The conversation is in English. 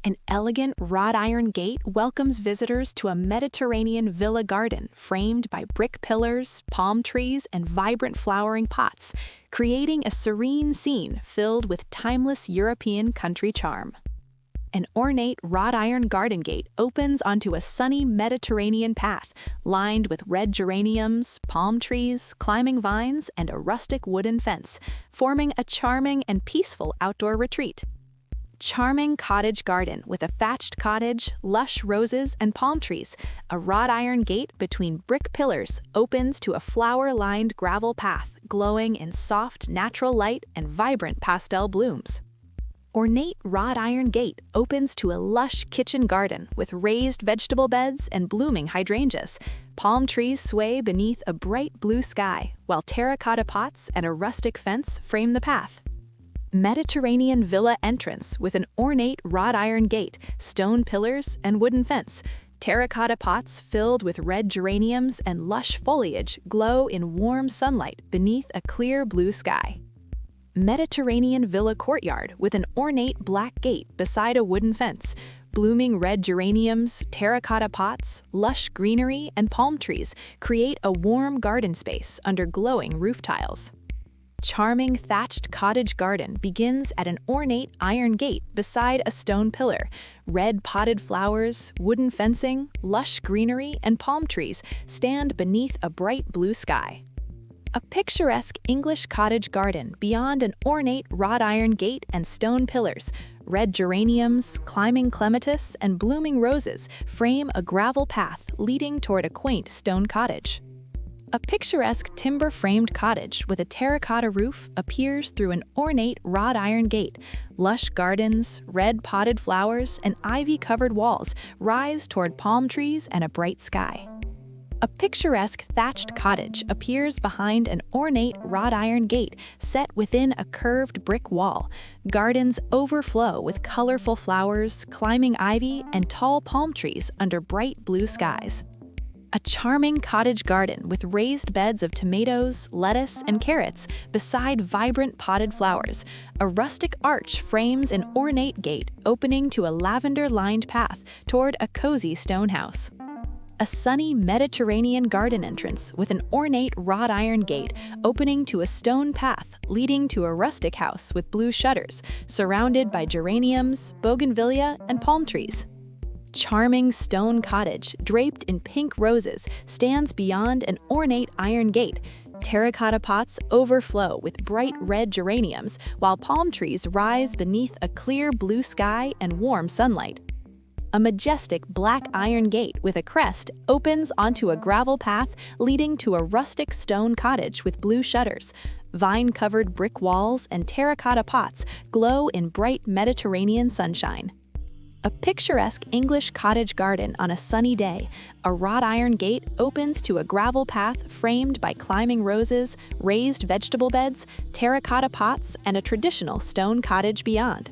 An elegant wrought iron gate welcomes visitors to a Mediterranean villa garden framed by brick pillars, palm trees, and vibrant flowering pots, creating a serene scene filled with timeless European country charm. An ornate wrought iron garden gate opens onto a sunny Mediterranean path lined with red geraniums, palm trees, climbing vines, and a rustic wooden fence, forming a charming and peaceful outdoor retreat. Charming cottage garden with a thatched cottage, lush roses, and palm trees. A wrought iron gate between brick pillars opens to a flower-lined gravel path glowing in soft, natural light and vibrant pastel blooms. Ornate wrought iron gate opens to a lush kitchen garden with raised vegetable beds and blooming hydrangeas. Palm trees sway beneath a bright blue sky, while terracotta pots and a rustic fence frame the path. Mediterranean villa entrance with an ornate wrought iron gate, stone pillars, and wooden fence. Terracotta pots filled with red geraniums and lush foliage glow in warm sunlight beneath a clear blue sky. Mediterranean villa courtyard with an ornate black gate beside a wooden fence. Blooming red geraniums, terracotta pots, lush greenery, and palm trees create a warm garden space under glowing roof tiles. Charming thatched cottage garden begins at an ornate iron gate beside a stone pillar. Red potted flowers, wooden fencing, lush greenery, and palm trees stand beneath a bright blue sky. A picturesque English cottage garden beyond an ornate wrought iron gate and stone pillars. Red geraniums, climbing clematis, and blooming roses frame a gravel path leading toward a quaint stone cottage. A picturesque timber-framed cottage with a terracotta roof appears through an ornate wrought iron gate. Lush gardens, red potted flowers, and ivy-covered walls rise toward palm trees and a bright sky. A picturesque thatched cottage appears behind an ornate wrought iron gate set within a curved brick wall. Gardens overflow with colorful flowers, climbing ivy, and tall palm trees under bright blue skies. A charming cottage garden with raised beds of tomatoes, lettuce, and carrots beside vibrant potted flowers. A rustic arch frames an ornate gate opening to a lavender-lined path toward a cozy stone house. A sunny Mediterranean garden entrance with an ornate wrought iron gate opening to a stone path leading to a rustic house with blue shutters, surrounded by geraniums, bougainvillea, and palm trees. Charming stone cottage draped in pink roses stands beyond an ornate iron gate. Terracotta pots overflow with bright red geraniums, while palm trees rise beneath a clear blue sky and warm sunlight. A majestic black iron gate with a crest opens onto a gravel path leading to a rustic stone cottage with blue shutters. Vine-covered brick walls and terracotta pots glow in bright Mediterranean sunshine. A picturesque English cottage garden on a sunny day. A wrought iron gate opens to a gravel path framed by climbing roses, raised vegetable beds, terracotta pots, and a traditional stone cottage beyond.